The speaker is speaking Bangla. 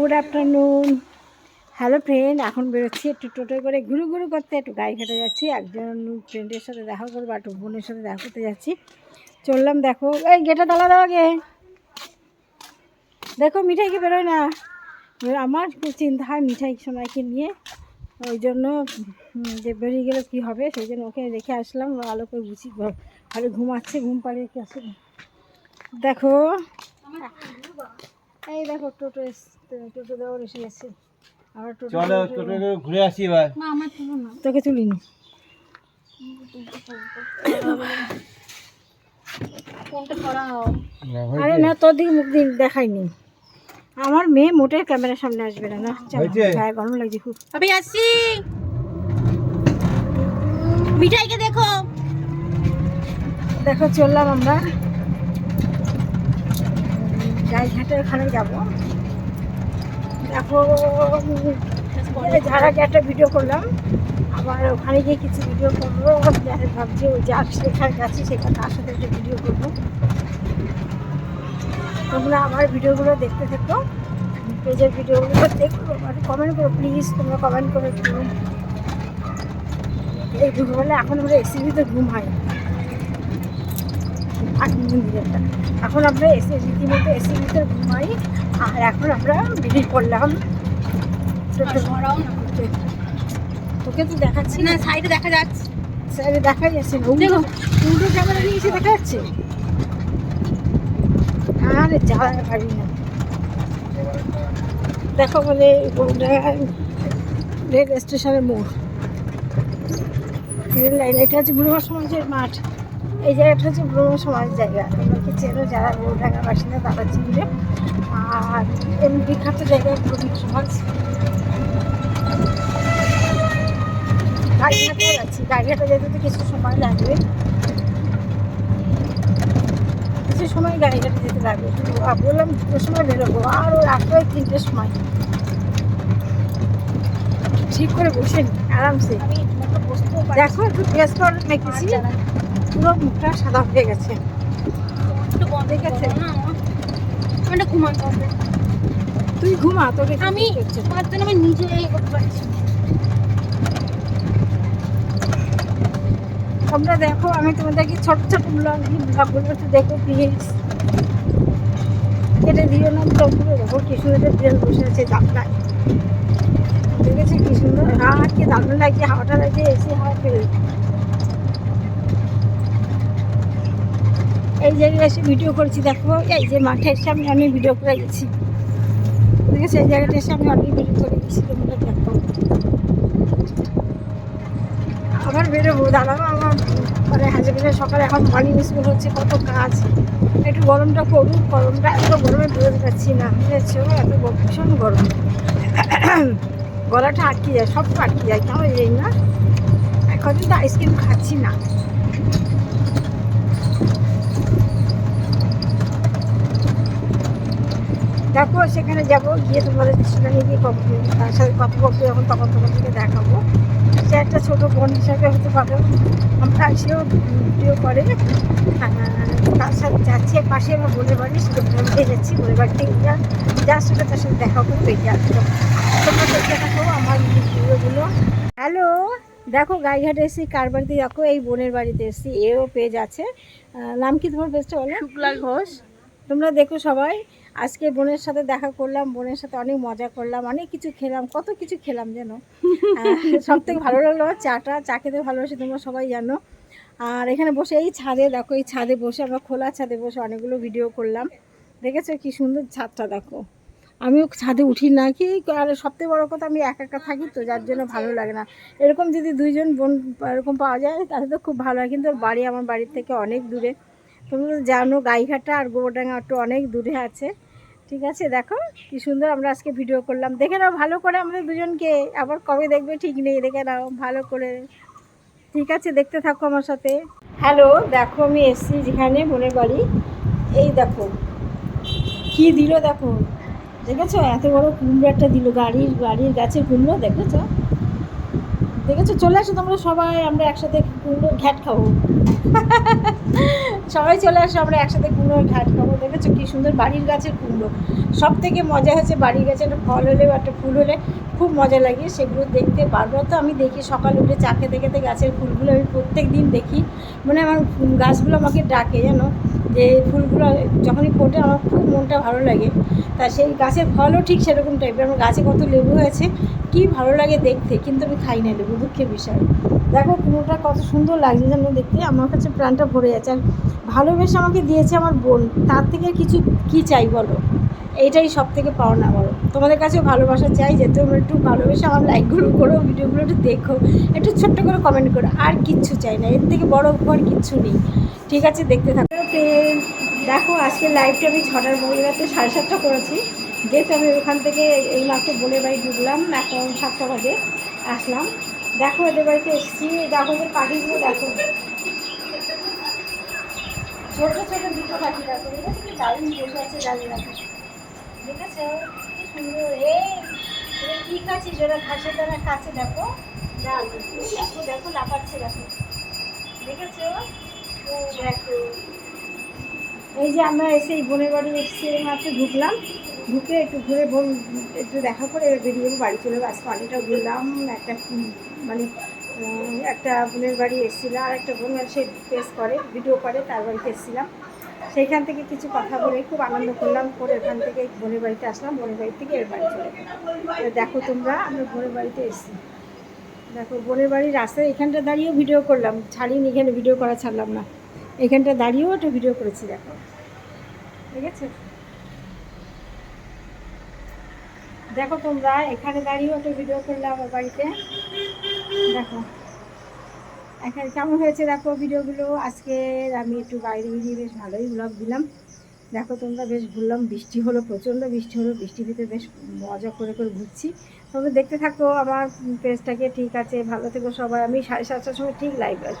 Good afternoon. হ্যালো ফ্রেন্ড, এখন বেরোচ্ছি একটু টোটো করে ঘুরু ঘুরু করতে, একটু গাড়ি ঘাটে যাচ্ছি। একজন ফ্রেন্ডের সাথে দেখা করবো, একটু বোনের সাথে দেখা করতে যাচ্ছি। চললাম, দেখো এই গেটে তালা দেওয়া গে, দেখো মিঠাইকে বেরোয় না। আমার খুব চিন্তা হয় মিঠাই সোনাইকে নিয়ে, ওই জন্য যে বেরিয়ে গেলে কী হবে, সেই জন্য ওকে রেখে আসলাম। ভালো করে বুঝি ঘরে ঘুমাচ্ছে, ঘুম পাড়িয়ে রেখে আসলাম। দেখো এই দেখো টোটো টোটো দেওয়ার এসে গেছে। আবার টোটো ঘুরে আসি এবার। না আমার তুলো না, তোকে তুলিনি। আরে না, তোর দিকে মুখ দিন দেখাইনি। আমার মেয়ে মোটে ক্যামেরার সামনে আসবে না। না গায়ে গরম লাগছে খুব। আমি আসছি, মিঠাইকে দেখো। দেখো চললাম আমরা গাইঘাটের ওখানে যাবো। দেখো যারা একটা ভিডিও করলাম, আবার ওখানে গিয়ে কিছু ভিডিও করবো। ভাবছি ওই যার সেখানে যাচ্ছি সেখানে তার সাথে একটা ভিডিও করবো। তোমরা আমার ভিডিওগুলো দেখতে থাকো, পেজের ভিডিওগুলো দেখো, আর কমেন্ট করো প্লিজ। তোমরা কমেন্ট করে দিও। এই দুপুরবেলা এখন আমরা এসিবিতে ঘুম হয় 8 দিনেরটা। এখন আমরা রীতিমতো এসিবিতে ঘুমাই। আর এখন আমরা বেরিয়ে পড়লাম। তোকে তো দেখাচ্ছি না, সাইডে দেখা যাচ্ছে, সাইডে দেখা যাচ্ছে না। উল্টো ক্যামেরা নিয়ে এসে দেখা যাচ্ছে। আরে যাওয়া পারি না। দেখো বলে রেল স্টেশনের মোড়, রেল লাইন। এটা হচ্ছে ব্রহ্ম সমাজের মাঠ। এই জায়গাটা হচ্ছে ব্রহ্ম সমাজের জায়গা। তোমরা কি চেনো? যারা গৌরডাঙ্গার বাসিন্দা তারা চিনবে। আর এমনি বিখ্যাত জায়গা ব্রহ্ম সমাজ। গাড়িঘাটে যাচ্ছি, গাড়িঘাটে যেতে তো কিছু সময় লাগবে, কিছু সময় গাড়িঘাটে যেতে লাগবে। বললাম 2টোর সময় বেরোবো, আর ওই 3টের সময় ঠিক করে বসে নি আরামসে। দেখো একটু ফেস পাউডার মেখেছি, পুরো মুখটা সাদা হয়ে গেছে। একটু বন্ধ গেছে না, আমার ঘুমাতে হবে। তুই ঘুমা, তোকে আমি পারতে না, আমি নিজে এই করতে পারছি। তোমরা দেখো, আমি তোমাদেরকে ছোট ছোট ব্লগগুলো একটু দেখো প্লিজ। কেটে দিও না ব্লগগুলো। দেখো কি সুন্দর ট্রেন বসে আছে জানলায়, দেখেছি কি সুন্দর। আর কি দারুণ লাগছে, হাওয়াটা লাগছে, এসি হাওয়া পেয়ে। এই জায়গায় এসে ভিডিও করেছি। দেখো এই যে মাঠের সামনে আমি ভিডিও করে গেছি, দেখেছি এই জায়গাটা এসে আমি অনেক ভিডিও করে গেছি। তোমরা দেখো আবার বেরোবো। দাঁড়াবো, আমার মানে হাজবেন্ডের সকালে এখন মর্নিং স্কুল হচ্ছে, কত কাজ। একটু গরমটা করুক, গরমটা এত গরমে বেরোতে পারছি না, বুঝেছো? এত ভীষণ গরম, গলাটা আটকে যায়, সব আটকে যায়, কেমন যাই না। কদিন তো আইসক্রিম খাচ্ছি না। দেখো সেখানে যাবো, গিয়ে তোমাদের সেখানে গিয়ে তার সাথে কথা বলতে যখন তখন তোমাদেরকে দেখাবো। সে একটা ছোটো বোন হিসাবে হতে পারো। আমরা সেও ভিডিও করে। তার সাথে যাচ্ছি, পাশে আমার বোনের বাড়ি, সেটা যাচ্ছি। বোনের বাড়ি থেকে যার সাথে তার সাথে দেখা করতে যাচ্ছ। তোমরা দেখতে থাকো আমার ভিডিওগুলো। হ্যালো, দেখো গাইঘাটে এসেছি। কার বাড়িতে? দেখো এই বোনের বাড়িতে এসেছি। এও পেজ আছে। নাম কি তোমার পেজটা বলো? শুক্লা ঘোষ। তোমরা দেখো সবাই। আজকে বোনের সাথে দেখা করলাম, বোনের সাথে অনেক মজা করলাম, অনেক কিছু খেলাম, কত কিছু খেলাম যেন। সব থেকে ভালো লাগলো চাটা। চা খেতে ভালোবাসি, তোমরা সবাই জানো। আর এখানে বসে এই ছাদে, দেখো এই ছাদে বসে আমরা খোলা ছাদে বসে অনেকগুলো ভিডিও করলাম। দেখেছো কি সুন্দর ছাদটা? দেখো আমিও ছাদে উঠি না কি। আর সবথেকে বড়ো কথা, আমি একা একা থাকি তো, যার জন্য ভালো লাগে না। এরকম যদি 2জন বোন এরকম পাওয়া যায় তাহলে তো খুব ভালো হয়। কিন্তু বাড়ি আমার বাড়ির থেকে অনেক দূরে। তোমরা জানো গাইঘাটা আর গোবরডাঙ্গা একটু অনেক দূরে আছে। ঠিক আছে, দেখো কি সুন্দর আমরা আজকে ভিডিও করলাম। দেখে নাও ভালো করে আমাদের দুজনকে, আবার কবে দেখবে ঠিক নেই, দেখে নাও ভালো করে। ঠিক আছে, দেখতে থাকো আমার সাথে। হ্যালো, দেখো আমি এসেছি যেখানে বোনের বাড়ি। এই দেখো কি দিল, দেখো দেখেছো? এত বড় কুমড়ো একটা দিল, গাড়ির গাছের কুমড়ো। দেখেছো? চলে আসো তোমরা সবাই, আমরা একসাথে কুমড়ো ঘ্যাট খাবো। সবাই চলে আসো, আমরা একসাথে কুমড়োর ঘ্যাট খাবো। দেখেছো কি সুন্দর বাড়ির গাছের কুমড়ো। ফুলগুলো। সব থেকে মজা হচ্ছে বাড়ির গাছে একটা ফল হলে বা একটা ফুল হলে খুব মজা লাগে সেগুলো দেখতে। বারবার তো আমি দেখি সকালে উঠে চা খেতে খেতে গাছের ফুলগুলো আমি প্রত্যেক দিন দেখি, মানে আমার গাছগুলো আমাকে ডাকে জানো, যে ফুলগুলো যখনই ফোটে আমার খুব মনটা ভালো লাগে। তা সেই গাছের ফলও ঠিক সেরকম টাইপের। আমার গাছে কত লেবু হয়েছে, কী ভালো লাগে দেখতে, কিন্তু আমি খাই না লেবু, দুঃখের বিষয়। দেখো কুমড়োটা কত সুন্দর লাগছে যেন দেখতে, আমার কাছে প্রাণটা ভরে যাচ্ছে। আর ভালোবেসে আমাকে দিয়েছে আমার বোন, তার থেকে কিছু কী চাই বলো, এইটাই সব থেকে পাওনা বলো। তোমাদের কাছেও ভালোবাসা চাই যে তোমরা একটু ভালোবেসে আমার লাইকগুলো করো, ভিডিওগুলো একটু দেখো, একটু ছোট্ট করে কমেন্ট করো, আর কিচ্ছু চাই না, এর থেকে বড় উপহার কিচ্ছু নেই। ঠিক আছে, দেখতে থাকো। দেখো আজকে লাইভটা আমি 6টার বদলাতে 7:30 করেছি, যেহেতু আমি ওখান থেকে এই মাত্র বোনের বাড়ি ঢুকলাম, এখন 7টা বাজে আসলাম। দেখো এদের বাড়িতে এসেছি, দেখো ওদের পাখিগুলো দেখো, ছোটো ছোটো দুটো পাখি দেখো, ঠিক আছে, কি দারুণ বসে আছে দাঁড়িয়ে দেখো, ঠিক আছে, কি সুন্দর। এরা কী খাচ্ছিস, ওরা ঘাসের দানা খাচ্ছে দেখো, দেখো দেখো লাফাচ্ছে দেখো, দেখেছো, দেখো। এই যে আমরা এসে এই বোনের বাড়ি এসে মাত্র ঢুকলাম, ঢুকে একটু ঘুরে বোন একটু দেখা করে এবার বেরিয়ে যাবো, বাড়ি চলে যাবো। আজকে অনেকটা ঘুরলাম, একটা মানে একটা বোনের বাড়ি এসেছিলাম, আর একটা বোন সে পেস করে ভিডিও করে, তার বাড়িতে এসেছিলাম, সেইখান থেকে কিছু কথা বলে খুব আনন্দ করলাম, করে এখান থেকে বোনের বাড়িতে আসলাম, বোনের বাড়ি থেকে এর বাড়ি চলে গেলাম। দেখো তোমরা আমরা বোনের বাড়িতে এসেছি, দেখো বোনের বাড়ির রাস্তায় এখানটা দাঁড়িয়েও ভিডিও করলাম, ছাড়িনি, এখানে ভিডিও করা ছাড়লাম না, এখানটা দাঁড়িয়েও একটা ভিডিও করেছি দেখো, ঠিক আছে। দেখো তোমরা এখানে দাঁড়িয়েও একটা ভিডিও করলাম আমার বাড়িতে, দেখো এখানে কেমন হয়েছে দেখো ভিডিওগুলো। আজকে আমি একটু বাইরে গিয়ে বেশ ভালোই ব্লগ দিলাম। দেখো তোমরা বেশ ঘুরলাম, বৃষ্টি হলো, প্রচণ্ড বৃষ্টি হলো, বৃষ্টির ভিতরে বেশ মজা করে করে ঘুরছি। তোমরা দেখতে থাকো আমার পেজটাকে, ঠিক আছে, ভালো থেকো সবাই। আমি 7:30টার সময় ঠিক লাইভ আসবো।